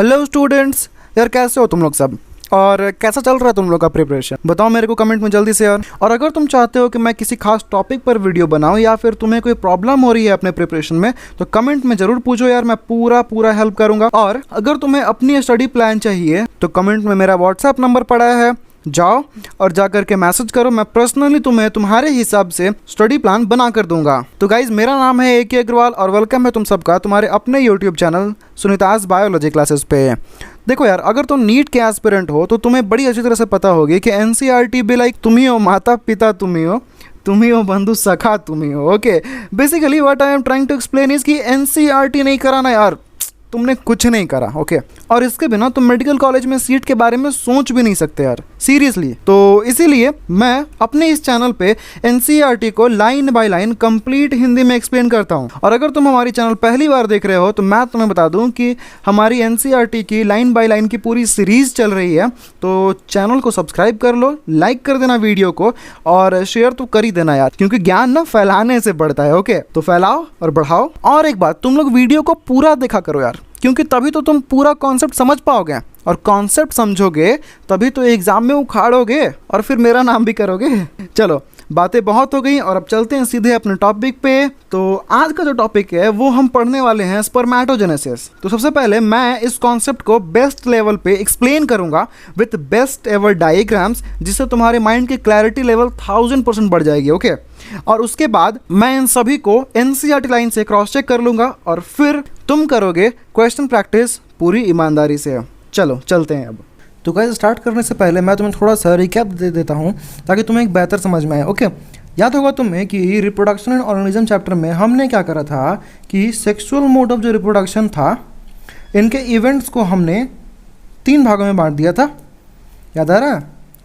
Hello students, यार कैसे हो तुम लोग सब और कैसा चल रहा है तुम लोग का प्रिपरेशन? बताओ मेरे को कमेंट में जल्दी से यार। और अगर तुम चाहते हो कि मैं किसी खास टॉपिक पर वीडियो बनाऊं या फिर तुम्हें कोई प्रॉब्लम हो रही है अपने प्रिपरेशन में, तो कमेंट में ज़रूर पूछो यार, मैं पूरा हेल्प करूंगा। और अगर तुम्हें अपनी स्टडी प्लान चाहिए तो कमेंट में मेरा व्हाट्सएप नंबर पड़ा है, जाओ और जा करके मैसेज करो, मैं पर्सनली तुम्हें तुम्हारे हिसाब से स्टडी प्लान बना कर दूंगा। तो गाइज, मेरा नाम है AK अग्रवाल और वेलकम है तुम सबका तुम्हारे अपने YouTube channel Sunita's biology classes पे। देखो यार, अगर तुम नीट के एस्पिरेंट हो तो तुम्हें बड़ी अच्छी तरह से पता होगी कि NCERT भी लाइक तुम ही हो माता पिता, तुम ही हो बंधु सखा, तुम ही हो। Okay, basically what I am trying to explain is कि NCERT नहीं कराना यार, तुमने कुछ नहीं करा। ओके, और इसके बिना तुम मेडिकल कॉलेज में सीट के बारे में सोच भी नहीं सकते यार, सीरियसली। तो इसीलिए मैं अपने इस चैनल पे NCERT को line by line complete Hindi में एक्सप्लेन करता हूँ। और अगर तुम हमारी चैनल पहली बार देख रहे हो तो मैं तुम्हें बता दूं कि हमारी NCERT की लाइन बाय लाइन की पूरी सीरीज चल रही है। तो चैनल को सब्सक्राइब कर लो, लाइक कर देना वीडियो को और शेयर तो कर ही देना यार, क्योंकि ज्ञान ना फैलाने से बढ़ता है। ओके, तो फैलाओ और बढ़ाओ। और एक बात, तुम लोग वीडियो को पूरा देखा करो यार, क्योंकि तभी तो तुम पूरा कॉन्सेप्ट समझ पाओगे, और कॉन्सेप्ट समझोगे तभी तो एग्जाम में उखाड़ोगे और फिर मेरा नाम भी करोगे। चलो, बातें बहुत हो गई और अब चलते हैं सीधे अपने टॉपिक पे। तो आज का जो टॉपिक है वो हम पढ़ने वाले हैं स्पर्मेटोजेनेसिस। तो सबसे पहले मैं इस कॉन्सेप्ट को बेस्ट लेवल पे एक्सप्लेन करूंगा विथ बेस्ट एवर डायग्राम्स, जिससे तुम्हारे माइंड की क्लैरिटी लेवल 1000% बढ़ जाएगी। ओके, और उसके बाद मैं इन सभी को NCERT लाइन से क्रॉस चेक कर लूंगा और फिर तुम करोगे क्वेश्चन प्रैक्टिस पूरी ईमानदारी से। चलो चलते हैं अब। तो गाइस, स्टार्ट करने से पहले मैं तुम्हें थोड़ा सा रिकैप दे देता हूँ ताकि तुम्हें एक बेहतर समझ में आए। ओके, याद होगा तुम्हें कि रिप्रोडक्शन एंड ऑर्गेनिज्म चैप्टर में हमने क्या करा था कि सेक्सुअल मोड ऑफ जो रिप्रोडक्शन था, इनके इवेंट्स को हमने 3 भागों में बांट दिया था। याद आ रहा है?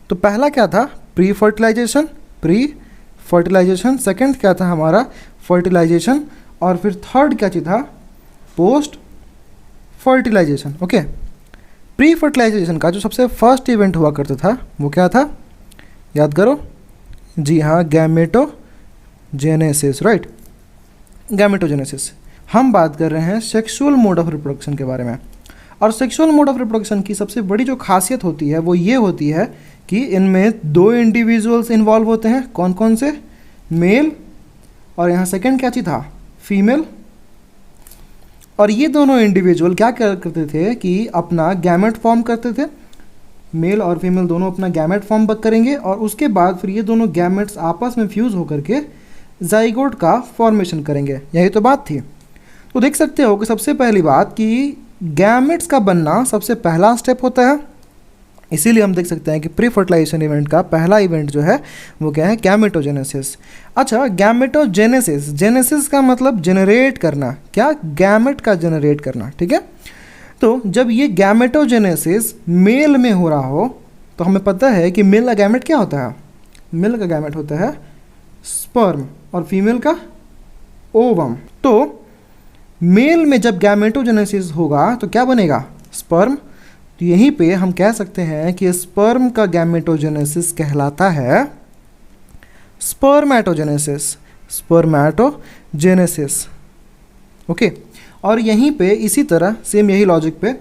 तो पहला क्या था? Pre fertilisation. सेकंड क्या था हमारा? फर्टिलाइजेशन। और फिर थर्ड क्या चीज़ था? Post fertilization. Okay, pre fertilization का जो सबसे फर्स्ट इवेंट हुआ करता था वो क्या था? याद करो। जी हाँ, गैमेटोजेनेसिस, राइट, गैमेटोजेनेसिस। हम बात कर रहे हैं सेक्सुअल मोड ऑफ रिप्रोडक्शन के बारे में। और सेक्सुअल मोड ऑफ रिप्रोडक्शन की सबसे बड़ी जो खासियत होती है वो ये होती है कि इनमें 2 इंडिविजुअल्स इन्वॉल्व होते हैं। कौन कौन से? मेल, और यहाँ सेकंड क्या चीज़ था? फीमेल। और ये दोनों इंडिविजुअल क्या करते थे कि अपना गैमेट फॉर्म करते थे। मेल और फीमेल दोनों अपना गैमेट फॉर्म करेंगे और उसके बाद फिर ये दोनों गैमेट्स आपस में फ्यूज़ होकर के जाइगोट का फॉर्मेशन करेंगे। यही तो बात थी। तो देख सकते हो कि सबसे पहली बात कि गैमेट्स का बनना सबसे पहला स्टेप होता है। इसीलिए हम देख सकते हैं कि प्री फर्टिलाइजेशन इवेंट का पहला इवेंट जो है वो क्या है? गैमेटोजेनेसिस। अच्छा, गैमेटोजेनेसिस, जेनेसिस का मतलब जनरेट करना, क्या? गैमेट का जनरेट करना, ठीक है। तो जब ये गैमेटोजेनेसिस मेल में हो रहा हो तो हमें पता है कि मेल का गैमेट क्या होता है? मेल का गैमेट होता है स्पर्म और फीमेल का ओवम। तो मेल में जब गैमेटोजेनेसिस होगा तो क्या बनेगा? स्पर्म। तो यहीं पे हम कह सकते हैं कि स्पर्म का गैमेटोजेनेसिस कहलाता है स्पर्मेटोजेनेसिस। ओके, और यहीं पे इसी तरह सेम यही लॉजिक पे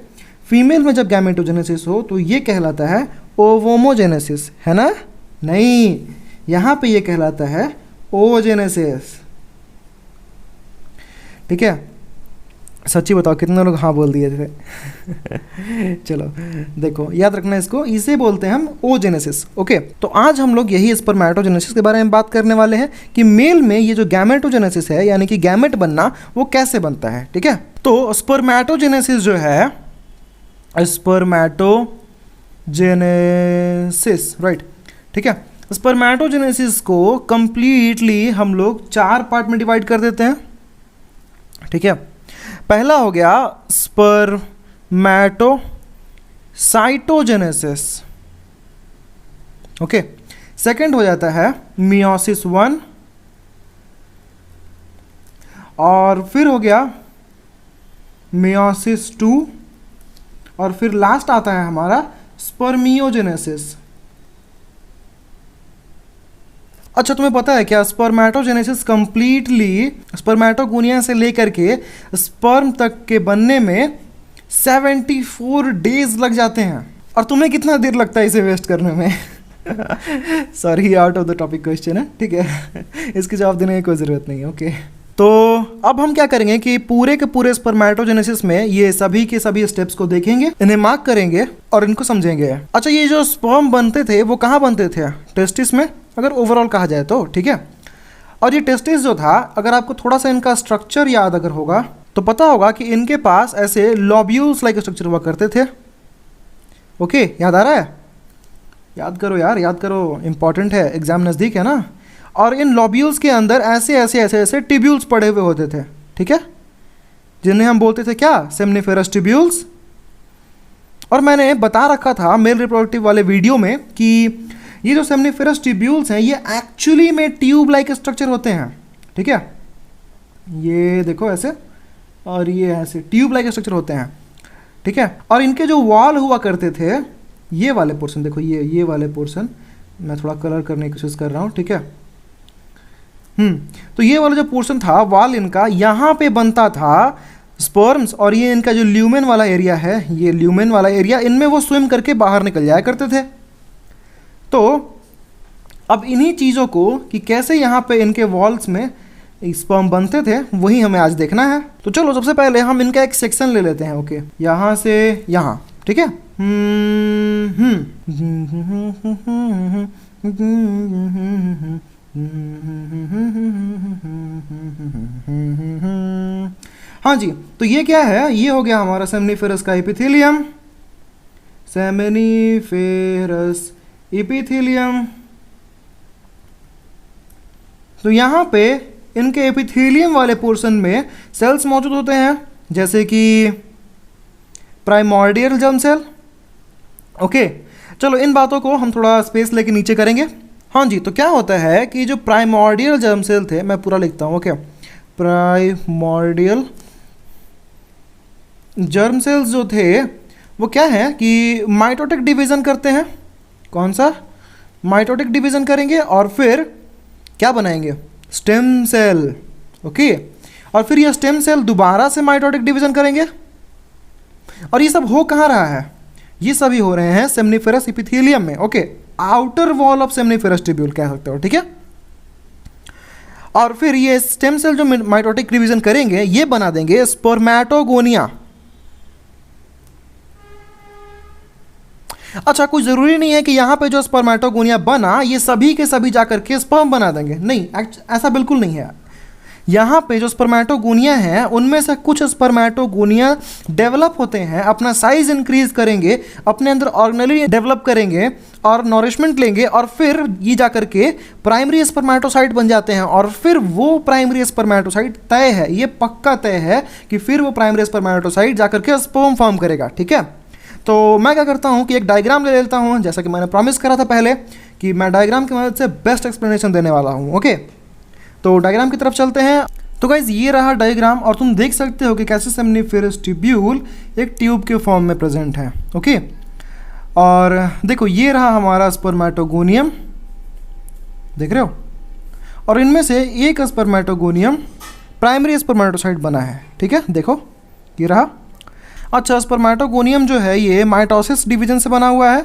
फीमेल में जब गैमेटोजेनेसिस हो तो ये कहलाता है ओवोमोजेनेसिस, है ना? नहीं, यहाँ पे ये कहलाता है ओजेनेसिस। ठीक है, सच्ची बताओ कितने लोग हाँ बोल दिए थे? चलो देखो, याद रखना इसको, इसे बोलते हैं हम ओजेनेसिस। ओके, तो आज हम लोग यही स्पर्मेटोजेनेसिस के बारे में बात करने वाले हैं कि मेल में ये जो गैमेटोजेनेसिस है यानी कि गैमेट बनना वो कैसे बनता है। ठीक है, तो स्पर्मेटोजेनेसिस जो है, स्पर्मेटोजेनेसिस, राइट, ठीक है, स्पर्मेटोजेनेसिस को कंप्लीटली हम लोग 4 पार्ट में डिवाइड कर देते हैं। ठीक है, पहला हो गया स्पर्मेटोसाइटोजेनेसिस। ओके, सेकंड हो जाता है मियोसिस 1, और फिर हो गया मियोसिस 2, और फिर लास्ट आता है हमारा स्पर्मियोजेनेसिस। अच्छा, तुम्हें पता है क्या स्पर्मेटोजेनेसिस कंप्लीटली स्पर्मेटोगोनिया से लेकर के स्पर्म तक के बनने में 74 डेज लग जाते हैं। और तुम्हें कितना देर लगता है इसे वेस्ट करने में? Sorry, out of the topic question है, ठीक है। इसके जवाब देने की कोई ज़रूरत नहीं है, ओके। तो अब हम क्या करेंगे कि पूरे के पूरे स्पर्मेटोजेनेसिस में ये सभी के सभी स्टेप्स को देखेंगे, इन्हें मार्क करेंगे और इनको समझेंगे। अच्छा, ये जो स्पर्म बनते थे वो कहाँ बनते थे? टेस्टिस में, अगर ओवरऑल कहा जाए तो, ठीक है। और ये टेस्टिस जो था, अगर आपको थोड़ा सा इनका स्ट्रक्चर याद अगर होगा तो पता होगा कि इनके पास ऐसे लॉब्यूल्स लाइक स्ट्रक्चर हुआ करते थे। ओके, याद आ रहा है? याद करो यार, याद करो, इंपॉर्टेंट है, एग्जाम नज़दीक है ना। और इन लॉब्यूल्स के अंदर ऐसे ऐसे ऐसे ऐसे ट्यूब्यूल्स पड़े हुए होते थे, ठीक है, जिन्हें हम बोलते थे क्या? सेमनिफेरस ट्यूब्यूल्स। और मैंने बता रखा था मेल रिप्रोडक्टिव वाले वीडियो में कि ये जो सेमनिफेरस ट्यूब्यूल्स हैं ये एक्चुअली में ट्यूब लाइक स्ट्रक्चर होते हैं, ठीक है। ये देखो ऐसे, और ये ऐसे ट्यूब लाइक स्ट्रक्चर होते हैं, ठीक है। और इनके जो वॉल हुआ करते थे, ये वाले पोर्शन देखो, ये वाले पोर्शन, मैं थोड़ा कलर करने की कोशिश कर रहा हूँ, ठीक है। तो ये वाला जो पोर्शन था वॉल इनका, यहाँ पे बनता था स्पर्म्स, और ये इनका जो ल्यूमेन वाला एरिया है, ये ल्यूमेन वाला एरिया, इनमें वो स्विम करके बाहर निकल जाया करते थे। तो अब इन्हीं चीज़ों को कि कैसे यहाँ पे इनके वॉल्स में स्पर्म बनते थे वही हमें आज देखना है। तो चलो सबसे पहले हम इनका एक सेक्शन ले लेते हैं, ओके, यहाँ से यहाँ, ठीक है। हाँ जी, तो ये क्या है? ये हो गया हमारा सेमनीफेरस का एपिथेलियम, सेमनीफेरस एपिथेलियम। तो यहाँ पे इनके एपिथेलियम वाले पोर्शन में सेल्स मौजूद होते हैं, जैसे कि प्राइमोर्डियल जर्म सेल। ओके, चलो इन बातों को हम थोड़ा स्पेस लेके नीचे करेंगे। हाँ जी, तो क्या होता है कि जो प्राइमोर्डियल जर्म सेल थे, मैं पूरा लिखता हूँ, ओके, प्राइमोर्डियल जर्म सेल्स जो थे वो क्या है कि माइटोटिक डिवीज़न करते हैं। कौन सा? माइटोटिक डिवीज़न करेंगे और फिर क्या बनाएंगे? Stem cell, okay. और फिर ये स्टेम सेल दोबारा से माइटोटिक डिवीज़न करेंगे। और ये सब हो कहाँ रहा है? ये सभी हो रहे हैं सेमनीफेरस एपिथेलियम में, okay, outer wall of seminiferous tubule कह सकते हो, ठीक है। और फिर ये स्टेम सेल जो माइटोटिक डिवीज़न करेंगे ये बना देंगे स्पर्मेटोगोनिया। अच्छा, कुछ ज़रूरी नहीं है कि यहाँ पे जो स्पर्मेटोगोनिया बना ये सभी के सभी जाकर के स्पर्म बना देंगे, नहीं, ऐसा बिल्कुल नहीं है। यहाँ पे जो स्पर्मेटोगोनिया है उनमें से कुछ स्पर्मेटोगोनिया डेवलप होते हैं, अपना साइज इंक्रीज करेंगे, अपने अंदर ऑर्गेनली डेवलप करेंगे और नॉरिशमेंट लेंगे, और फिर ये जाकर के प्राइमरी स्पर्मेटोसाइट बन जाते हैं। और फिर वो प्राइमरी स्पर्मेटोसाइट तय है, ये पक्का तय है कि फिर वो प्राइमरी स्पर्मेटोसाइट जाकर के स्पर्म फॉर्म करेगा, ठीक है। तो मैं क्या करता हूँ कि एक डायग्राम ले लेता हूँ, जैसा कि मैंने प्रॉमिस करा था पहले कि मैं डायग्राम की मदद से बेस्ट एक्सप्लेनेशन देने वाला हूँ, ओके। तो डायग्राम की तरफ चलते हैं। तो गाइज ये रहा डायग्राम, और तुम देख सकते हो कि कैसे सेमनीफेरस ट्यूब्यूल एक ट्यूब के फॉर्म में प्रेजेंट है, ओके। और देखो ये रहा हमारा स्पर्मेटोगोनियम, देख रहे हो, और इनमें से एक स्पर्मेटोगोनियम प्राइमरी स्पर्मेटोसाइट बना है, ठीक है, देखो ये रहा। अच्छा, स्पर्मेटोगोनियम जो है ये माइटोसिस डिवीजन से बना हुआ है,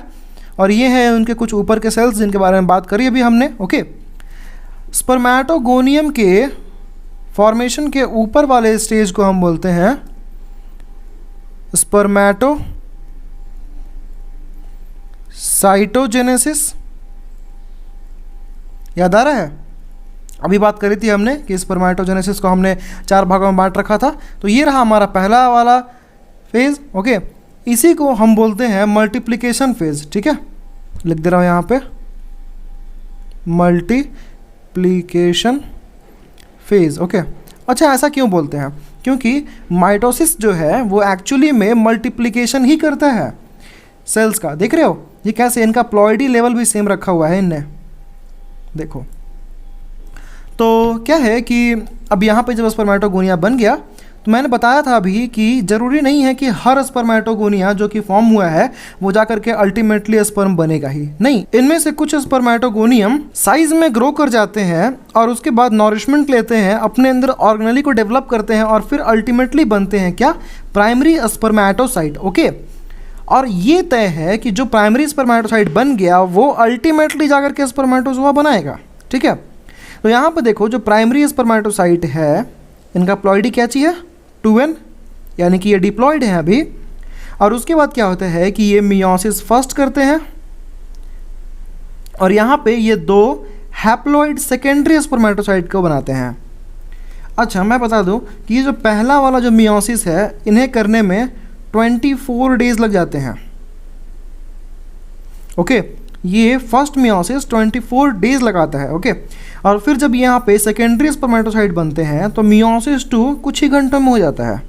और ये है उनके कुछ ऊपर के सेल्स जिनके बारे में बात करी अभी हमने, ओके। स्पर्मेटोगोनियम के फॉर्मेशन के ऊपर वाले स्टेज को हम बोलते हैं स्पर्मेटोसाइटोजेनेसिस। याद आ रहा है? अभी बात करी थी हमने कि स्पर्मेटोजेनेसिस को हमने 4 भागों में बांट रखा था। तो ये रहा हमारा पहला वाला फेज, ओके। इसी को हम बोलते हैं मल्टीप्लिकेशन फेज, ठीक है, लिख दे रहा हूँ यहाँ पे, मल्टीप्लिकेशन फेज, ओके। अच्छा, ऐसा क्यों बोलते हैं? क्योंकि माइटोसिस जो है वो एक्चुअली में मल्टीप्लिकेशन ही करता है सेल्स का। देख रहे हो ये कैसे, इनका प्लॉइडी लेवल भी सेम रखा हुआ है इनने, देखो। तो क्या है कि अब यहाँ पे जब स्पर्मेटोगोनिया बन गया तो मैंने बताया था अभी कि ज़रूरी नहीं है कि हर स्पर्मेटोगोनिया जो कि फॉर्म हुआ है वो जा करके अल्टीमेटली स्पर्म बनेगा ही नहीं। इनमें से कुछ स्पर्मेटोगोनियम साइज में ग्रो कर जाते हैं और उसके बाद नॉरिशमेंट लेते हैं, अपने अंदर ऑर्गेनेली को डेवलप करते हैं और फिर अल्टीमेटली बनते हैं क्या, प्राइमरी स्पर्मेटोसाइट। ओके, और ये तय है कि जो प्राइमरी स्पर्मेटोसाइट बन गया वो अल्टीमेटली जाकर के स्पर्मेटोजोआ बनाएगा। ठीक है, तो यहाँ पर देखो जो प्राइमरी स्पर्मेटोसाइट है इनका प्लॉइडी क्या चाहिए 2n, यानी कि ये डिप्लॉयड है अभी। और उसके बाद क्या होता है कि ये मियोसिस फर्स्ट करते हैं और यहाँ पे ये 2 हैप्लॉइड सेकेंडरी स्पर्मेटोसाइट को बनाते हैं। अच्छा, मैं बता दूं कि ये जो पहला वाला जो मियोसिस है इन्हें करने में 24 डेज लग जाते हैं। ओके, ये फर्स्ट मियोसिस 24 डेज लगाता है। ओके, और फिर जब यहाँ पे सेकेंडरी स्पर्मेटोसाइट बनते हैं तो मियोसिस 2 कुछ ही घंटों में हो जाता है।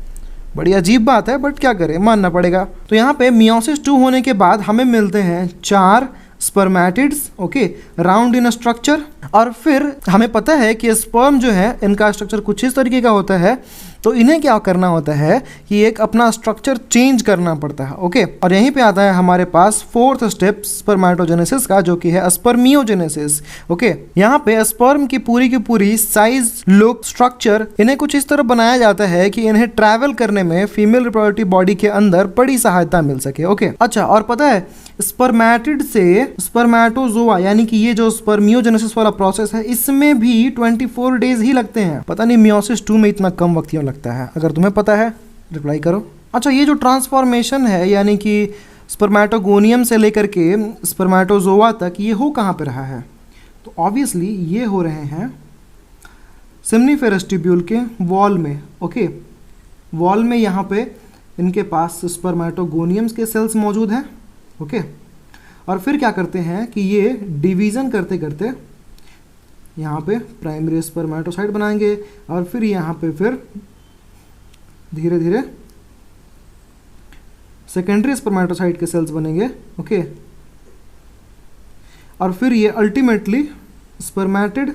बड़ी अजीब बात है बट क्या करें, मानना पड़ेगा। तो यहाँ पे मियोसिस 2 होने के बाद हमें मिलते हैं 4 spermatids. Okay, round in structure. और फिर हमें पता है कि स्पर्म जो है इनका स्ट्रक्चर कुछ इस तरीके का होता है, तो इन्हें क्या करना होता है कि एक अपना स्ट्रक्चर चेंज करना पड़ता है। ओके, और यहीं पे आता है हमारे पास 4th स्टेप स्पर्मेटोजेनेसिस का, जो कि है स्पर्मियोजेनेसिस। ओके, यहाँ पे स्पर्म की पूरी साइज, लुक, स्ट्रक्चर इन्हें कुछ इस तरह बनाया जाता है कि इन्हें ट्रैवल करने में फीमेल रिप्रोडक्टिव बॉडी के अंदर बड़ी सहायता मिल सके। ओके, अच्छा, और पता है स्पर्मेटिड से स्पर्मेटोजोआ यानी कि ये जो स्पर्मियोजेनेसिस वाला प्रोसेस है इसमें भी 24 डेज ही लगते हैं। पता नहीं मियोसिस 2 में इतना कम वक्त क्यों लगता है, अगर तुम्हें पता है रिप्लाई करो। अच्छा, ये जो ट्रांसफॉर्मेशन है यानी कि स्पर्मेटोगोनियम से लेकर के स्पर्मेटोजोआ तक, ये हो कहाँ पे रहा है, तो ऑब्वियसली ये हो रहे हैं सेमनीफेरस ट्यूब्यूल के वॉल में। ओके, वॉल में यहाँ पे इनके पास स्पर्मेटोगोनियम्स के सेल्स मौजूद हैं। ओके, और फिर क्या करते हैं कि ये डिवीज़न करते करते यहाँ पे प्राइमरी स्पर्मेटोसाइट बनाएंगे और फिर यहाँ पे फिर धीरे धीरे सेकेंडरी स्पर्मेटोसाइट के सेल्स बनेंगे। ओके, और फिर ये अल्टीमेटली स्पर्मेटिड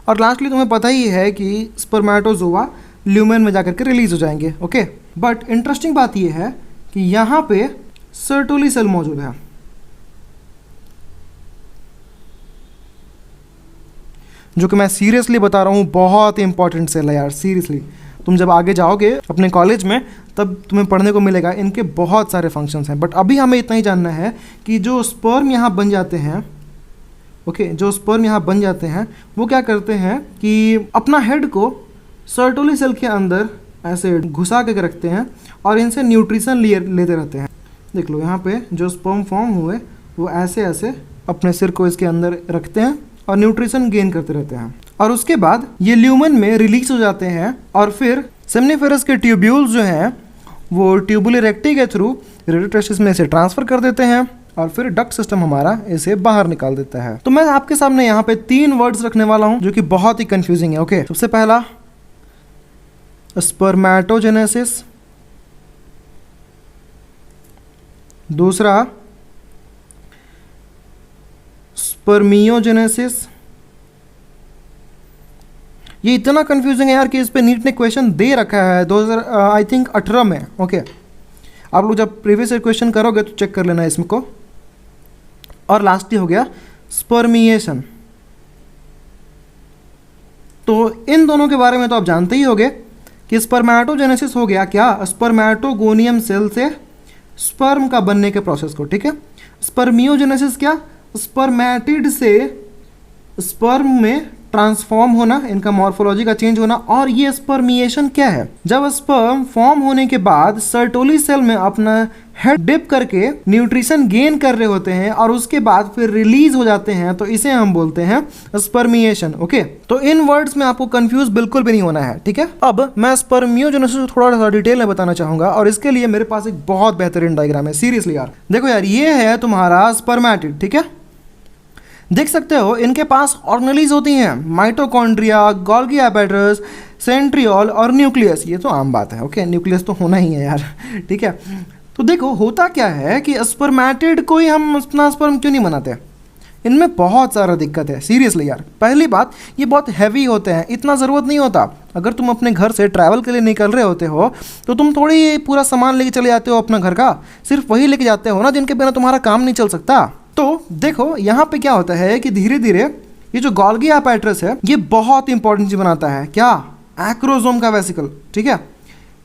और लास्टली तुम्हें पता ही है कि स्पर्मेटोजोआ ल्यूमेन में जाकर के रिलीज हो जाएंगे। ओके, बट इंटरेस्टिंग बात यह है कि यहाँ पे सर्टोली सेल मौजूद है। जो कि मैं सीरियसली बता रहा हूँ बहुत इंपॉर्टेंट सेल है यार, सीरियसली। तुम जब आगे जाओगे अपने कॉलेज में तब तुम्हें पढ़ने को मिलेगा, इनके बहुत सारे फंक्शंस हैं। बट अभी हमें इतना ही जानना है कि जो स्पर्म यहाँ बन जाते हैं, ओके, जो स्पर्म यहाँ बन जाते हैं वो क्या करते हैं कि अपना हेड को सर्टोली सेल के अंदर ऐसे घुसा के रखते हैं और इनसे न्यूट्रिशन लेते रहते हैं। देख लो यहाँ पे जो स्पर्म फॉर्म हुए वो ऐसे ऐसे अपने सिर को इसके अंदर रखते हैं और न्यूट्रिशन गेन करते रहते हैं और उसके बाद ये ल्यूमन में रिलीज हो जाते हैं और फिर सेमनीफेरस के ट्यूब्यूल्स जो हैं वो ट्यूबुलर रेक्टी के थ्रू रेडियोटेस्टिस में इसे ट्रांसफर कर देते हैं और फिर डक्ट सिस्टम हमारा इसे बाहर निकाल देता है। तो मैं आपके सामने यहाँ पे 3 वर्ड्स रखने वाला हूँ जो कि बहुत ही कंफ्यूजिंग है। ओके, सबसे पहला स्पर्मेटोजेनेसिस, दूसरा स्पर्मियोजेनेसिस। ये इतना कंफ्यूजिंग है यार कि इस पे नीट ने क्वेश्चन दे रखा है 2018 में। ओके, आप लोग जब प्रीवियस क्वेश्चन करोगे तो चेक कर लेना इसमें को। और लास्टली हो गया स्पर्मिएशन। तो इन दोनों के बारे में तो आप जानते ही होंगे कि स्पर्मेटोजेनेसिस हो गया क्या, स्पर्मेटोगोनियम सेल से स्पर्म का बनने के प्रोसेस को। ठीक है, स्पर्मियोजेनेसिस क्या, स्पर्मेटिड से स्पर्म में ट्रांसफॉर्म होना, इनका मॉर्फोलॉजी का चेंज होना। और ये स्पर्मिएशन क्या है, जब स्पर्म फॉर्म होने के बाद सर्टोली सेल में अपना हेड डिप करके न्यूट्रिशन गेन कर रहे होते हैं और उसके बाद फिर रिलीज हो जाते हैं, तो इसे हम बोलते हैं स्पर्मिएशन। ओके, तो इन वर्ड्स में आपको कंफ्यूज बिल्कुल भी नहीं होना है। ठीक है, अब मैं स्पर्मियोजेनेसिस को थोड़ा सा डिटेल में बताना चाहूंगा और इसके लिए मेरे पास एक बहुत बेहतरीन डायग्राम है। सीरियसली यार देखो यार, ये है तुम्हारा स्पर्मेटिड। ठीक है, देख सकते हो इनके पास ऑर्गेनेलीज होती हैं, माइटोकॉन्ड्रिया, गोल्गी एपेटस, सेंट्रियोल और न्यूक्लियस। ये तो आम बात है। ओके, न्यूक्लियस तो होना ही है यार। ठीक है, तो देखो होता क्या है कि स्पर्मेटिड को ही हम अपना स्पर्म क्यों नहीं बनाते, इनमें बहुत सारा दिक्कत है सीरियसली यार। पहली बात, ये बहुत हैवी होते हैं, इतना ज़रूरत नहीं होता। अगर तुम अपने घर से ट्रैवल के लिए निकल रहे होते हो तो तुम थोड़ी पूरा सामान लेके चले जाते हो अपना घर का, सिर्फ वही लेके जाते हो ना जिनके बिना तुम्हारा काम नहीं चल सकता। तो देखो यहाँ पे क्या होता है कि धीरे धीरे ये जो गोल्गी apparatus है ये बहुत इंपॉर्टेंट चीज़ बनाता है। क्या? एक्रोसोम का वेसिकल। ठीक है,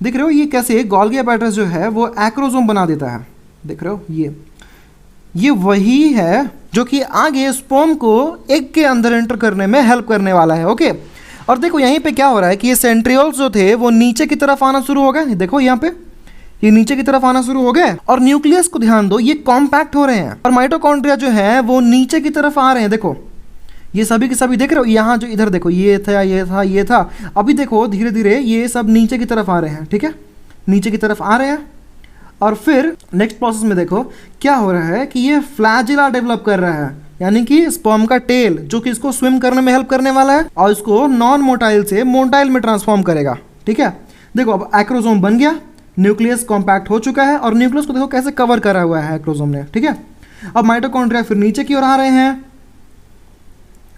देख रहे हो ये कैसे गोल्गी apparatus जो है वो एक्रोसोम बना देता है। देख रहे हो ये वही है जो कि आगे स्पर्म को एग के अंदर एंटर करने में हेल्प करने वाला है। ओके, और देखो यहीं पे क्या हो रहा है कि ये सेंट्रियोल्स जो थे वो नीचे की तरफ आना शुरू हो गए। देखो यहाँ पे ये नीचे की तरफ आना शुरू हो गए, और न्यूक्लियस को ध्यान दो, ये कॉम्पैक्ट हो रहे हैं, और माइटोकॉन्ड्रिया जो है वो नीचे की तरफ आ रहे हैं। देखो ये सभी के सभी देख रहे हो, यहाँ जो इधर देखो ये था ये था ये था, अभी देखो धीरे धीरे ये सब नीचे की तरफ आ रहे हैं। ठीक है, नीचे की तरफ आ रहे हैं, और फिर नेक्स्ट प्रोसेस में देखो क्या हो रहा है कि ये फ्लैजिला डेवलप कर रहा है, यानी कि स्पर्म का टेल जो कि इसको स्विम करने में हेल्प करने वाला है और इसको नॉन मोटाइल से मोटाइल में ट्रांसफॉर्म करेगा। ठीक है, देखो अब एक्रोसोम बन गया, न्यूक्लियस कॉम्पैक्ट हो चुका है, और न्यूक्लियस को देखो कैसे कवर करा हुआ है एक्रोसोम ने। ठीक है, अब माइटोकॉन्ड्रिया फिर नीचे की ओर आ रहे हैं।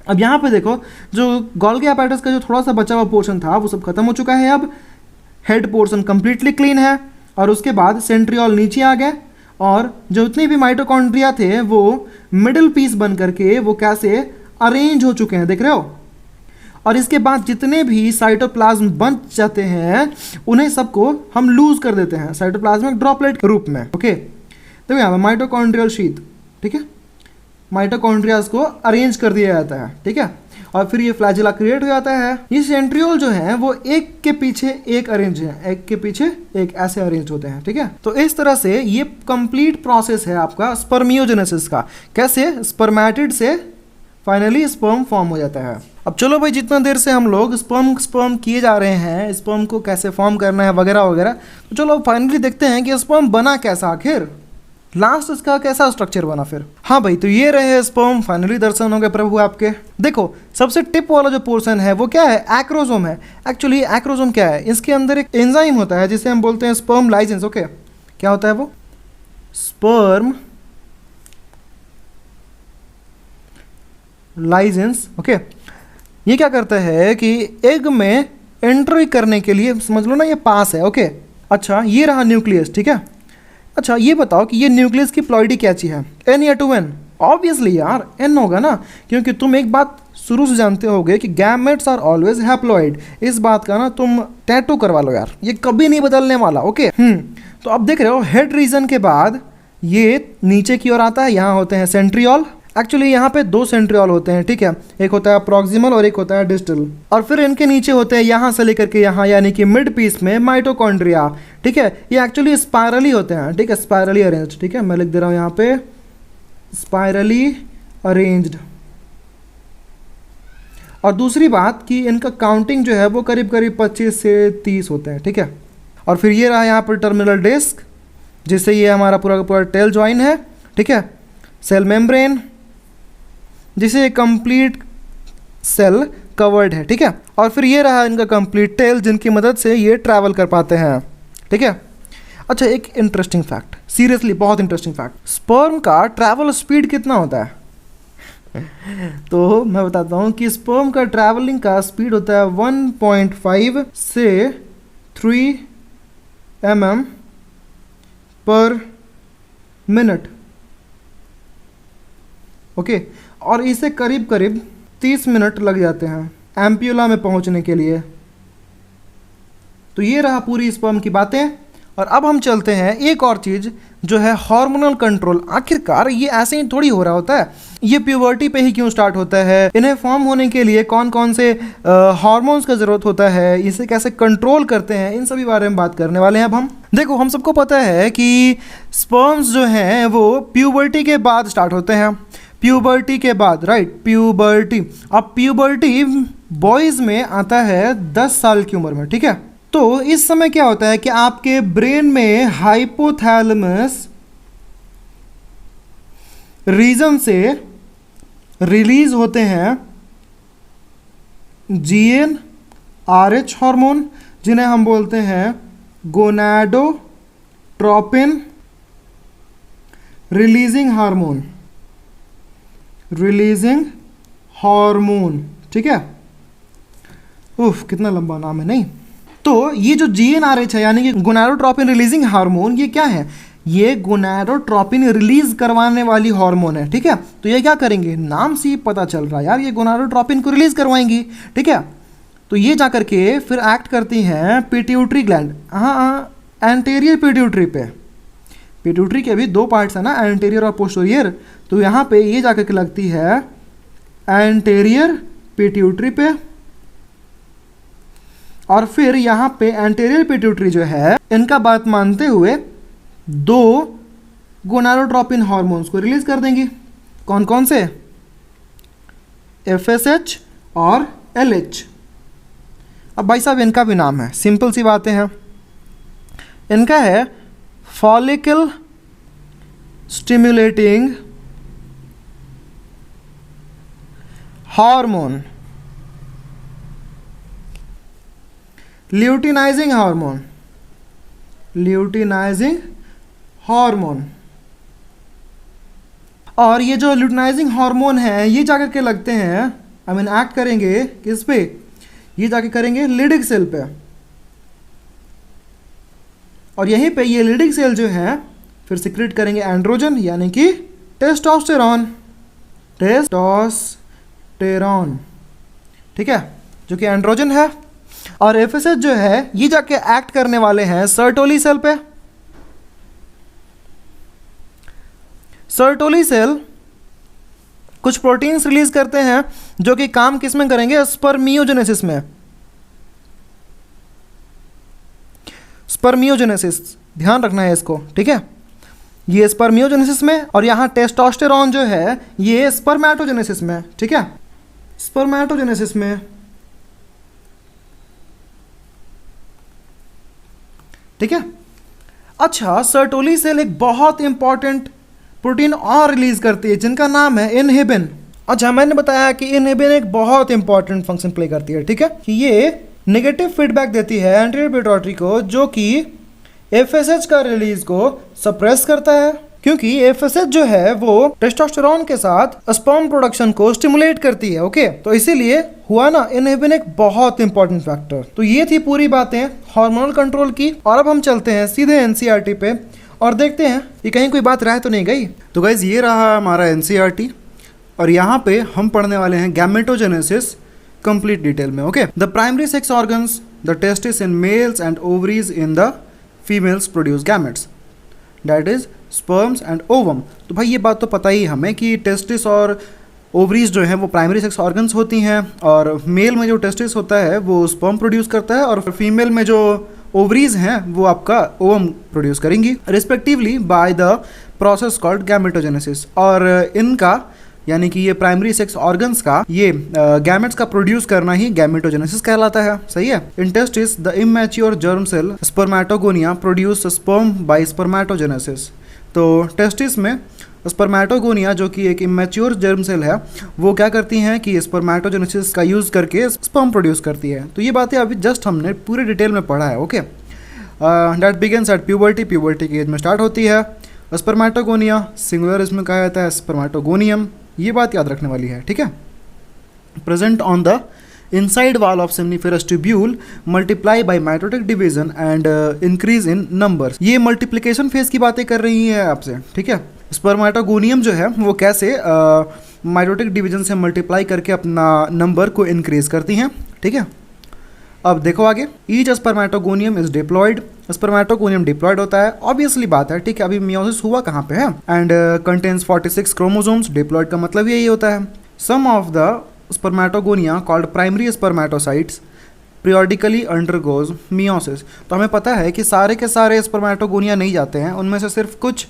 अब यहाँ पे देखो जो गोल्गी apparatus का जो थोड़ा सा बचा हुआ पोर्शन था वो सब खत्म हो चुका है। अब हेड पोर्शन कंप्लीटली क्लीन है, और उसके बाद सेंट्रियोल नीचे आ गए, और जो इतने भी माइटोकॉन्ड्रिया थे वो मिडिल पीस बन करके वो कैसे अरेंज हो चुके हैं, देख रहे हो। और इसके बाद जितने भी साइटोप्लाज्म बन जाते हैं उन्हें सबको हम लूज कर देते हैं साइटोप्लाज्मिक ड्रॉपलेट के रूप में। ओके, तो यहाँ पे माइटोकॉन्ड्रियल शीथ, ठीक है, माइटोकॉन्ड्रियाज को अरेंज कर दिया जाता है। ठीक है, और फिर ये फ्लैजिला क्रिएट हो जाता है। ये सेंट्रियोल जो है वो एक के पीछे एक अरेंज है, एक के पीछे एक ऐसे अरेंज होते हैं। ठीक है, तो इस तरह से ये कंप्लीट प्रोसेस है आपका स्पर्मियोजेनेसिस का, कैसे स्पर्मेटिड से फाइनली स्पर्म फॉर्म हो जाता है। अब चलो भाई, जितना देर से हम लोग स्पर्म किए जा रहे हैं, स्पर्म को कैसे फॉर्म करना है वगैरह वगैरह, तो चलो फाइनली देखते हैं कि स्पर्म बना कैसा, आखिर लास्ट इसका कैसा स्ट्रक्चर बना फिर। हाँ भाई, तो ये रहे स्पर्म, फाइनली दर्शन हो गए प्रभु आपके। देखो सबसे टिप वाला जो पोर्शन है वो क्या है, एक्रोसोम है। एक्चुअली एक्रोसोम क्या है, इसके अंदर एक एंजाइम होता है जिसे हम बोलते हैं स्पर्म लाइजेंस। ओके, क्या होता है वो, स्पर्म लाइजेंस। ओके, ये क्या करता है कि एग में एंट्री करने के लिए, समझ लो ना ये पास है। ओके, अच्छा ये रहा न्यूक्लियस। ठीक है, अच्छा ये बताओ कि ये न्यूक्लियस की प्लॉइडी क्या चीज़ है, एन या 2n? ऑब्वियसली यार एन होगा ना, क्योंकि तुम एक बात शुरू से जानते होगे कि गैमेट्स आर ऑलवेज हैप्लॉइड। इस बात का ना तुम टैटू करवा लो यार, ये कभी नहीं बदलने वाला। ओके, तो अब देख रहे हो हेड रीजन के बाद ये नीचे की ओर आता है, यहाँ होते हैं सेंट्रियोल। एक्चुअली यहाँ पे दो सेंट्रियोल होते हैं। ठीक है, एक होता है प्रॉक्सिमल और एक होता है डिस्टल, और फिर इनके नीचे होते हैं यहाँ से लेकर के यहाँ, यानी कि मिड पीस में माइटोकॉन्ड्रिया। ठीक है, ये एक्चुअली स्पायरली होते हैं। ठीक है, स्पायरली अरेंज्ड। ठीक है, मैं लिख दे रहा हूँ यहाँ पे स्पायरली अरेंज्ड। और दूसरी बात कि इनका काउंटिंग जो है वो करीब करीब 25 से 30 होते हैं। ठीक है, और फिर ये रहा यहाँ पर टर्मिनल डिस्क, जिससे ये हमारा पूरा का पूरा टेल ज्वाइन है। ठीक है, सेल मेम्ब्रेन, जिसे कंप्लीट सेल कवर्ड है। ठीक है, और फिर ये रहा इनका कंप्लीट टेल, जिनकी मदद से ये ट्रैवल कर पाते हैं। ठीक है, अच्छा एक इंटरेस्टिंग फैक्ट, सीरियसली बहुत इंटरेस्टिंग फैक्ट, स्पर्म का ट्रैवल स्पीड कितना होता है? तो मैं बताता हूँ कि स्पर्म का ट्रैवलिंग का स्पीड होता है 1.5 से 3 mm पर मिनट। ओके, और इसे करीब करीब 30 मिनट लग जाते हैं एम्प्यूला में पहुंचने के लिए। तो ये रहा पूरी स्पर्म की बातें। और अब हम चलते हैं एक और चीज़ जो है हार्मोनल कंट्रोल। आखिरकार ये ऐसे ही थोड़ी हो रहा होता है, ये प्यूबर्टी पे ही क्यों स्टार्ट होता है, इन्हें फॉर्म होने के लिए कौन कौन से हार्मोन्स का ज़रूरत होता है, इसे कैसे कंट्रोल करते हैं, इन सभी बारे में बात करने वाले हैं अब हम। देखो हम सबको पता है कि स्पर्म्स जो हैं वो प्यूबर्टी के बाद स्टार्ट होते हैं, प्यूबर्टी के बाद, राइट, प्यूबर्टी। अब प्यूबर्टी बॉयज़ में आता है 10 साल की उम्र में। ठीक है, तो इस समय क्या होता है कि आपके ब्रेन में हाइपोथैलेमस रीजन से रिलीज होते हैं GnRH हार्मोन, जिन्हें हम बोलते हैं gonadotropin releasing hormone. Releasing hormone, ठीक है। उफ, कितना लंबा नाम है नहीं। तो ये जो GnRH है यानी कि गोनाडोट्रोपिन रिलीजिंग हार्मोन, ये क्या है? ये गोनाडोट्रोपिन रिलीज करवाने वाली हार्मोन है, ठीक है। तो ये क्या करेंगे, नाम से ही पता चल रहा है यार, ये गोनाडोट्रोपिन को रिलीज करवाएंगी, ठीक है। तो ये जा करके फिर एक्ट करती हैं पिट्यूटरी ग्लैंड, हाँ एंटीरियर पिट्यूटरी पे। पिट्यूटरी के भी दो पार्ट्स है ना, एंटीरियर और पोस्टीरियर। तो यहाँ पे ये जा करके लगती है एंटीरियर पिट्यूटरी पे, और फिर यहाँ पे एंटीरियर पिट्यूटरी जो है, इनका बात मानते हुए दो गोनाडोट्रोपिन हार्मोन्स को रिलीज कर देंगी। कौन कौन से? FSH और LH। अब भाई साहब इनका भी नाम है, सिंपल सी बातें हैं। इनका है follicle stimulating hormone, luteinizing hormone, luteinising hormone. और ये जो ल्यूटिनाइजिंग हार्मोन है, ये जाकर के लगते हैं, आई मीन एक्ट करेंगे किस पे? ये जाके करेंगे लिडिक सेल पे, और यहीं पे ये लिडिक सेल जो है फिर सिक्रेट करेंगे एंड्रोजन यानी कि टेस्टोस्टेरॉन, टेस्टोस्टेरॉन, ठीक है, जो कि एंड्रोजन है। और FSH जो है ये जाके एक्ट करने वाले हैं सर्टोली सेल पे। सर्टोली सेल कुछ प्रोटीन्स रिलीज करते हैं जो कि काम किस में करेंगे? स्पर्मियोजेनेसिस में। स्पर्मियोजेनेसिस, ध्यान रखना है इसको, ठीक है। ये स्पर्मियोजेनेसिस में, और यहाँ टेस्टोस्टेरॉन जो है ये स्पर्मेटोजेनेसिस में, ठीक है, स्पर्मेटोजेनेसिस में, ठीक है। अच्छा, सर्टोली सेल एक बहुत इंपॉर्टेंट प्रोटीन और रिलीज करती है जिनका नाम है इनहिबिन। अच्छा, मैंने बताया कि इनहिबिन एक बहुत इंपॉर्टेंट फंक्शन प्ले करती है, ठीक है, कि ये नेगेटिव फीडबैक देती है एंटीरियर पिट्यूटरी को, जो कि FSH का रिलीज को सप्रेस करता है, क्योंकि FSH जो है वो टेस्टोस्टेरॉन के साथ स्पर्म प्रोडक्शन को स्टिमुलेट करती है, ओके। तो इसीलिए हुआ ना, इनहिबिन एक बहुत इंपॉर्टेंट फैक्टर। तो ये थी पूरी बातें हार्मोनल कंट्रोल की, और अब हम चलते हैं सीधे NCERT पे और देखते हैं कि कहीं कोई बात रह तो नहीं गई। तो गाइज ये रहा हमारा NCERT, और यहाँ पे हम पढ़ने वाले हैं गैमेटोजेनेसिस कंप्लीट डिटेल में, okay. The primary sex organs, the testis in males and ovaries in the females produce gametes, that is sperms and ovum. तो भाई ये बात तो पता ही हमें कि टेस्टिस और ओवरीज जो है वो प्राइमरी सेक्स ऑर्गन्स होती हैं, और मेल में जो टेस्टिस होता है वो स्पर्म प्रोड्यूस करता है, और फीमेल में जो ओवरीज हैं वो आपका ओवम प्रोड्यूस करेंगी respectively by the process called gametogenesis. और इनका यानी कि ये प्राइमरी सेक्स ऑर्गन्स का ये गैमेट्स का प्रोड्यूस करना ही गैमेटोजेनेसिस कहलाता है, सही है। In testes the immature germ cell spermatogonia produce sperm by spermatogenesis. तो टेस्टिस में स्पर्मेटोगोनिया जो कि एक इमैच्योर जर्म सेल है, वो क्या करती हैं कि स्पर्मेटोजेनेसिस का यूज़ करके स्पर्म प्रोड्यूस करती है। तो ये बातें अभी जस्ट हमने पूरे डिटेल में पढ़ा है, okay. That begins at puberty, puberty की एज में स्टार्ट होती है। स्पर्मेटोगोनिया सिंगुलर इसमें कहा जाता है स्पर्मेटोगोनियम, ये बात याद रखने वाली है, ठीक है। Present on the inside wall of seminiferous tubule multiply by mitotic division and increase in numbers। ये मल्टीप्लिकेशन फेज की बातें कर रही है आपसे, ठीक है। स्पर्मेटोगोनियम जो है वो कैसे माइटोटिक डिवीजन से मल्टीप्लाई करके अपना नंबर को इंक्रीज करती हैं, ठीक है। अब देखो आगे, each spermatogonium is diploid, spermatogonium diploid होता है, ऑब्वियसली बात है, ठीक है। अभी मियोसिस हुआ कहाँ पे है, एंड कंटेन्स 46 क्रोमोसोम्स, डिप्लॉयड का मतलब यही होता है। Some of the spermatogonia called primary spermatocytes periodically undergoes meiosis. तो हमें पता है कि सारे के सारे स्पर्मेटोगोनिया नहीं जाते हैं, उनमें से सिर्फ कुछ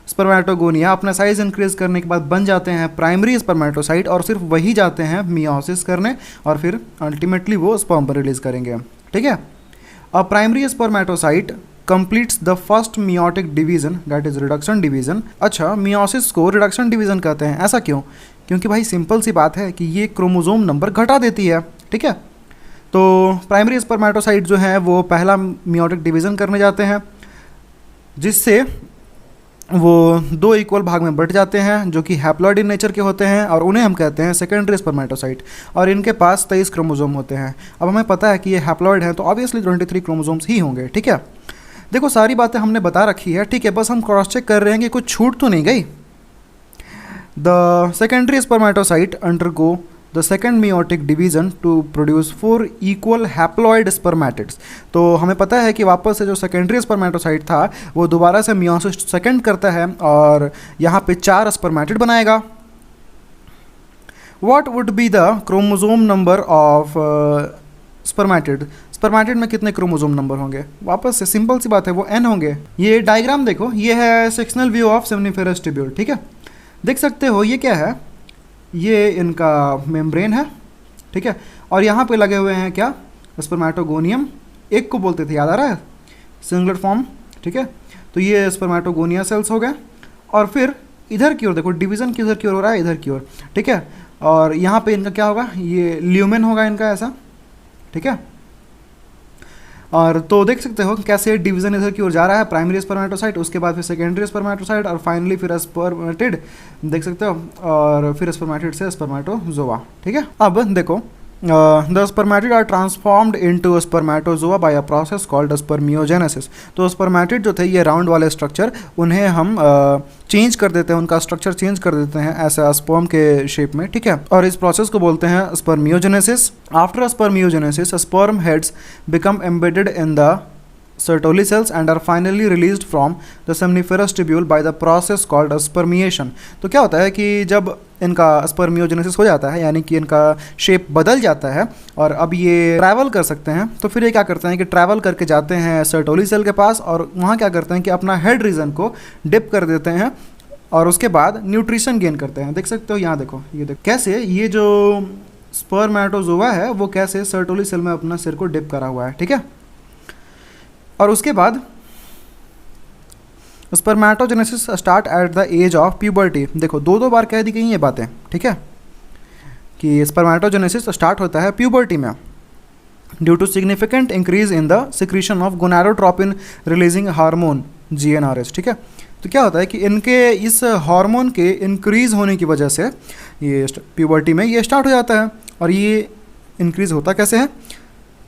स्पर्मेटोगोनिया अपना साइज इंक्रीज करने के बाद बन जाते हैं प्राइमरी स्पर्मेटोसाइट, और सिर्फ वही जाते हैं मियोसिस करने, और फिर अल्टीमेटली वो स्पर्म पर रिलीज करेंगे, ठीक है। A primary spermatocyte completes the first meiotic division, that is reduction division। अच्छा, मियोसिस को रिडक्शन डिवीजन कहते हैं, ऐसा क्यों? क्योंकि भाई सिंपल सी बात है कि ये क्रोमोसोम नंबर घटा देती है, ठीक है। तो प्राइमरी स्पर्मेटोसाइट जो है वो पहला मियोटिक डिवीजन करने जाते हैं, जिससे वो दो इक्वल भाग में बट जाते हैं जो कि हैप्लॉइड इन नेचर के होते हैं और उन्हें हम कहते हैं सेकेंडरी स्पर्मेटोसाइट, और इनके पास 23 क्रोमोसोम होते हैं। अब हमें पता है कि ये हैप्लॉइड हैं तो ऑब्वियसली 23 क्रोमोसोम्स ही होंगे। ठीक है, देखो सारी बातें हमने बता रखी है। ठीक है, बस हम क्रॉस चेक कर रहे हैं कि कुछ छूट तो नहीं गई। The secondary spermatocyte undergo the second meiotic division to produce 4 equal haploid spermatids. तो हमें पता है कि वापस से जो सेकेंडरी स्पर्मेटोसाइट था वो दोबारा से मियोसिस सेकेंड करता है और यहाँ पे 4 स्पर्मेटिड बनाएगा। What would be the chromosome number of spermatid? Spermatid में कितने क्रोमोसोम नंबर होंगे? वापस से सिंपल सी बात है, वो n होंगे। ये डायग्राम देखो, ये है sectional view of seminiferous tubule. ठीक है, देख सकते हो ये क्या है, ये इनका मेम्ब्रेन है। ठीक है, और यहाँ पे लगे हुए हैं क्या, स्पर्मेटोगोनियम, एक को बोलते थे, याद आ रहा है, सिंगुलर फॉर्म। ठीक है, तो ये स्पर्मेटोगोनिया सेल्स हो गए। और फिर इधर की ओर देखो, डिवीज़न किधर की ओर हो रहा है, इधर की ओर। ठीक है, और यहाँ पे इनका क्या होगा, ये ल्यूमेन होगा इनका ऐसा। ठीक है, और तो देख सकते हो कैसे डिवीजन इधर की ओर जा रहा है, प्राइमरी स्पर्मेटोसाइट, उसके बाद फिर सेकेंडरी स्पर्मेटोसाइट, और फाइनली फिर स्पर्मेटिड, देख सकते हो, और फिर स्पर्मेटिड से स्पर्मेटोजोआ। ठीक है, अब देखो the spermatid are transformed into spermatozoa by a process called spermiogenesis. तो स्पर्मेटिड जो थे ये राउंड वाले स्ट्रक्चर, उन्हें हम चेंज कर देते हैं, उनका स्ट्रक्चर चेंज कर देते हैं ऐसा स्पर्म के शेप में। ठीक है, और इस प्रोसेस को बोलते हैं spermiogenesis. After spermiogenesis sperm heads become embedded in the Sertoli cells and are finally released from the seminiferous tubule by the process called spermiation। तो क्या होता है कि जब इनका स्पर्मियोजेनेसिस हो जाता है, यानी कि इनका शेप बदल जाता है और अब ये ट्रैवल कर सकते हैं, तो फिर ये क्या करते हैं कि ट्रैवल करके जाते हैं सर्टोली सेल के पास, और वहाँ क्या करते हैं कि अपना हेड रीजन को डिप कर देते हैं और उसके बाद न्यूट्रिशन गेन करते हैं। देख सकते हो यहाँ देखो, ये देखो कैसे ये जो स्पर्मेटोजोआ है वो कैसे सर्टोली सेल में अपना सिर को डिप करा हुआ है। ठीक है, और उसके बाद spermatogenesis start at the age of puberty. देखो दो बार कह दी गई ये बातें। ठीक है, कि स्पर्मेटोजेनेसिस स्टार्ट होता है प्यूबर्टी में due to significant increase in the secretion of gonadotropin releasing hormone GnRH। ठीक है, तो क्या होता है कि इनके इस हार्मोन के इंक्रीज होने की वजह से ये प्यूबर्टी में ये स्टार्ट हो जाता है। और ये इंक्रीज होता कैसे है,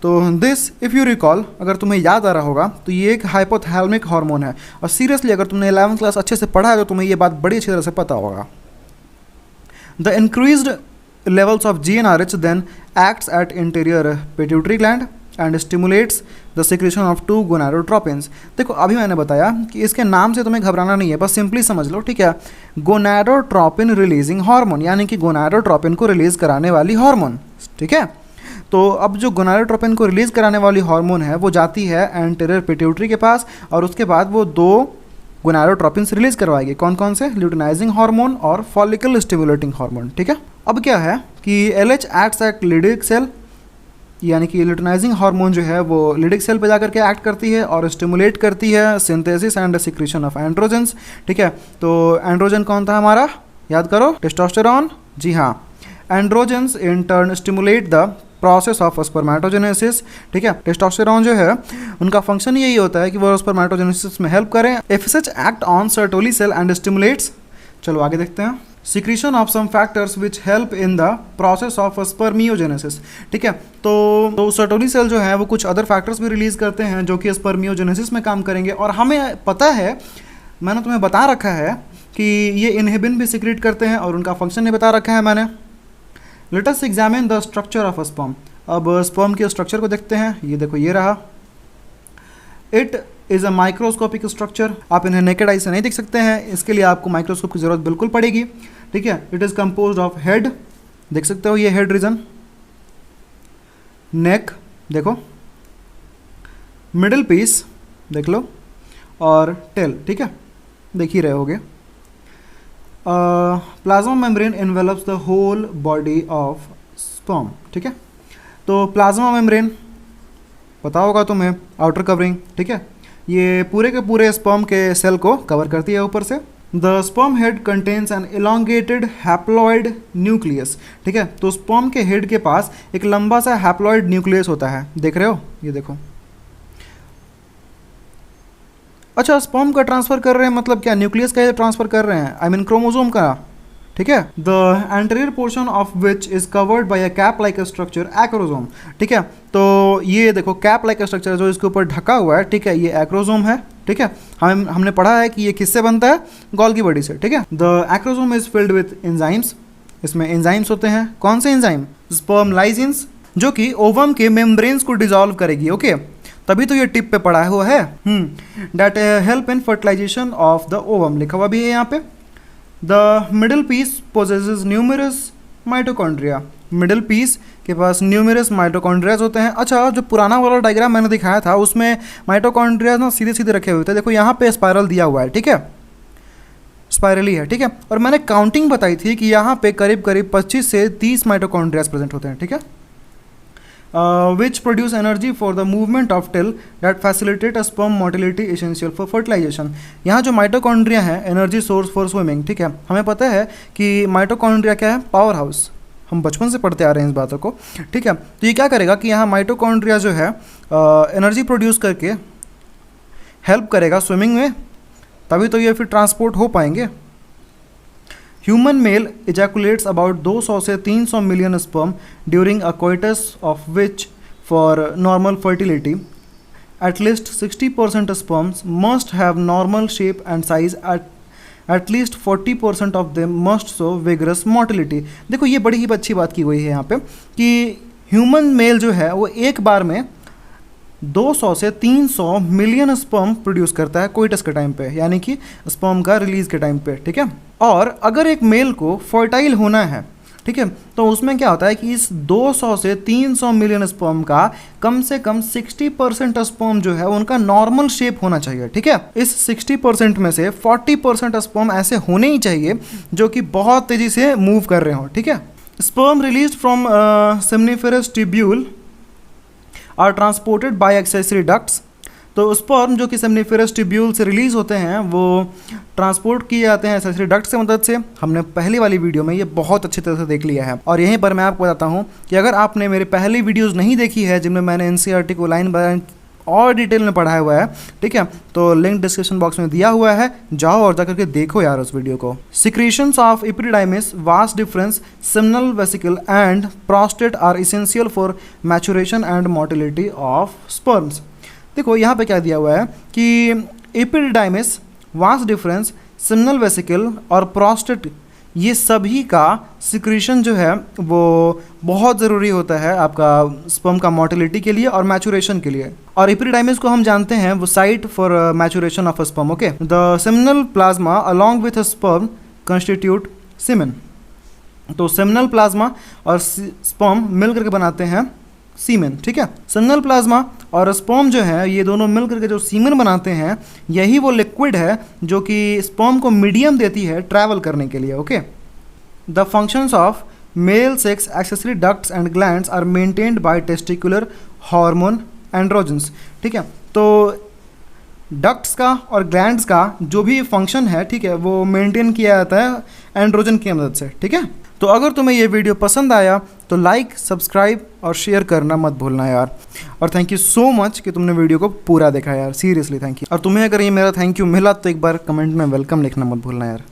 तो दिस इफ़ यू रिकॉल, अगर तुम्हें याद आ रहा होगा तो ये एक हाइपोथैलेमिक हार्मोन है। और सीरियसली अगर तुमने 11th क्लास अच्छे से पढ़ा है तो तुम्हें ये बात बड़ी अच्छी तरह से पता होगा। The increased levels of GnRH then acts at anterior pituitary gland and stimulates the secretion of 2 gonadotropins. देखो अभी मैंने बताया कि इसके नाम से तुम्हें घबराना नहीं है, बस सिंपली समझ लो। ठीक है, गोनाडोट्रोपिन रिलीजिंग हार्मोन, यानी कि गोनाडोट्रोपिन को रिलीज कराने वाली हार्मोन। ठीक है, तो अब जो गोनाडोट्रोपिन को रिलीज कराने वाली हार्मोन है वो जाती है एंटीरियर पिट्यूटरी के पास, और उसके बाद वो 2 गोनाडोट्रोपिन्स रिलीज करवाएगी। कौन कौन से? ल्यूटिनाइजिंग हार्मोन और फॉलिकल स्टिमुलेटिंग हार्मोन। ठीक है, अब क्या है कि LH acts at Leydig cell, यानी कि ल्यूटिनाइजिंग हार्मोन जो है वो लिडिक सेल पे जाकर के एक्ट करती है और स्टिमुलेट करती है synthesis and secretion of androgens. ठीक है, तो एंड्रोजन कौन था हमारा, याद करो, टेस्टोस्टेरॉन। जी हाँ, androgens in turn stimulate the process of spermatogenesis. ठीक है, टेस्टोस्टेरॉन जो है उनका फंक्शन यही होता है कि वो स्पर्मेटोजेनेसिस में हेल्प करें। FSH act on Sertoli cell and stimulates, चलो आगे देखते हैं, secretion of some factors which help in the process of spermiogenesis. ठीक है, तो सर्टोली सेल जो है वो कुछ अदर फैक्टर्स भी रिलीज करते हैं जो कि स्पर्मियोजेनेसिस में काम करेंगे। और हमें पता है, मैंने तुम्हें बता रखा है कि ये इनहिबिन भी सिक्रीट करते हैं और उनका फंक्शन नहीं बता रखा है मैंने। Let us examine the structure of sperm. अब स्पर्म के स्ट्रक्चर को देखते हैं। ये देखो, ये रहा। It is a microscopic structure. आप इन्हें नेकेड आई से नहीं देख सकते हैं, इसके लिए आपको माइक्रोस्कोप की ज़रूरत बिल्कुल पड़ेगी। ठीक है, it is composed of head, देख सकते हो ये हेड रीजन, नेक देखो, मिडिल पीस देख लो, और टेल। ठीक है, देख ही रहे होगे। Plasma membrane envelops the whole body of sperm. ठीक है, तो प्लाज्मा मेम्ब्रेन पता होगा तुम्हें, आउटर कवरिंग। ठीक है, ये पूरे के पूरे स्पर्म के सेल को कवर करती है ऊपर से। The sperm head contains an elongated haploid nucleus. ठीक है, तो स्पर्म के हेड के पास एक लंबा सा हैप्लॉइड न्यूक्लियस होता है, देख रहे हो, ये देखो, अच्छा, स्पर्म का ट्रांसफ़र कर रहे हैं मतलब क्या न्यूक्लियस का ट्रांसफ़र कर रहे हैं, आई मीन क्रोमोसोम का, ठीक है। The anterior portion of which is covered by a cap like structure acrosome, ठीक है। तो ये देखो कैप लाइक स्ट्रक्चर जो इसके ऊपर ढका हुआ है, ठीक है, ये एक्रोसोम है, ठीक है। हमने पढ़ा है कि ये किससे बनता है, गोल्गी बॉडी से, ठीक है। The acrosome is filled with enzymes, इसमें एंजाइम्स होते हैं। कौन से एंजाइम? स्पर्म लाइसिन्स, जो कि ओवम के मेम्ब्रेन्स को डिसॉल्व करेगी, ओके। तभी तो ये टिप पे पड़ा हुआ है। That help in fertilization of the ovum, लिखा हुआ भी है यहाँ पे। The middle piece possesses numerous mitochondria, middle piece के पास न्यूमरस माइटोकॉन्ड्रियाज होते हैं। अच्छा, जो पुराना वाला डायग्राम मैंने दिखाया था उसमें माइटोकॉन्ड्रिया ना सीधे सीधे रखे हुए थे, देखो यहाँ पे स्पाइरल दिया हुआ है, ठीक है, स्पाइरली है, ठीक है। और मैंने काउंटिंग बताई थी कि यहाँ पे करीब करीब 25 से 30 माइटोकॉन्ड्रियाज प्रेजेंट होते हैं, ठीक है। which produce energy for the movement of till that facilitate a sperm motility essential for fertilization। यहाँ जो माइटोकॉन्ड्रिया है एनर्जी सोर्स फॉर स्विमिंग, ठीक है। हमें पता है कि माइटोकॉन्ड्रिया क्या है, पावर हाउस, हम बचपन से पढ़ते आ रहे हैं इस बातों को, ठीक है। तो ये क्या करेगा कि यहाँ माइटोकॉन्ड्रिया जो है एनर्जी प्रोड्यूस करके हेल्प करेगा स्विमिंग में, तभी तो ये फिर ट्रांसपोर्ट हो पाएंगे। ह्यूमन मेल इजैकुलेट्स अबाउट 200 से 300 million sperm during a coitus of which for normal fertility at least 60% sperms must have normal shape and size at least 40% of them must show vigorous motility. देखो ये बड़ी ही अच्छी बात की हुई है यहाँ पे कि ह्यूमन मेल जो है वो एक बार में 200 से 300 मिलियन स्पर्म प्रोड्यूस करता है कोइटस के टाइम पे, यानी कि स्पर्म का रिलीज के टाइम पे, ठीक है। और अगर एक मेल को फर्टाइल होना है, ठीक है, तो उसमें क्या होता है कि इस 200 से 300 मिलियन स्पर्म का कम से कम 60% स्पर्म जो है उनका नॉर्मल शेप होना चाहिए, ठीक है। इस 60% में से 40% स्पर्म ऐसे होने ही चाहिए जो कि बहुत तेजी से मूव कर रहे हो, ठीक है। Sperm release from seminiferous tubule are transported by accessory ducts. तो स्पर्म जो कि सेमनिफेरस ट्यूब्यूल से रिलीज होते हैं वो ट्रांसपोर्ट किए जाते हैं एक्सेसरी डक्ट्स की मदद से। हमने पहली वाली वीडियो में ये बहुत अच्छी तरह से देख लिया है। और यहीं पर मैं आपको बताता हूँ कि अगर आपने मेरी पहली वीडियोज़ नहीं देखी है जिनमें मैंने एनसीईआरटी को लाइन बाय लाइन और डिटेल में पढ़ाया हुआ है, ठीक है, तो लिंक डिस्क्रिप्शन बॉक्स में दिया हुआ है, जाओ और जाकर के देखो यार उस वीडियो को। Secretions of epididymis, vas deferens, seminal vesicle and prostate are essential for maturation and motility of sperms. देखो यहाँ पे क्या दिया हुआ है कि epididymis, vas deferens, seminal vesicle और प्रोस्टेट, ये सभी का सिक्रीशन जो है वो बहुत ज़रूरी होता है आपका स्पर्म का मोटिलिटी के लिए और मैचुरेशन के लिए। और एपिडिडाइमिस को हम जानते हैं वो site for maturation of sperm, okay. The seminal plasma along with sperm constitute semen. तो सेमिनल प्लाज्मा और स्पर्म मिल करके बनाते हैं सीमेन, ठीक है। सेमिनल प्लाज्मा और स्पर्म जो है ये दोनों मिल करके जो सीमेन बनाते हैं, यही वो लिक्विड है जो कि स्पर्म को मीडियम देती है ट्रैवल करने के लिए, okay. The functions of male sex accessory ducts and glands are maintained by testicular hormone androgens, ठीक है। तो डक्ट्स का और ग्लैंड्स का जो भी फंक्शन है, ठीक है, वो मेंटेन किया जाता है एंड्रोजन की मदद से, ठीक है। तो अगर तुम्हें ये वीडियो पसंद आया तो लाइक, सब्सक्राइब और शेयर करना मत भूलना यार। और थैंक यू सो मच कि तुमने वीडियो को पूरा देखा यार, सीरियसली थैंक यू। और तुम्हें अगर ये मेरा थैंक यू मिला तो एक बार कमेंट में वेलकम लिखना मत भूलना यार।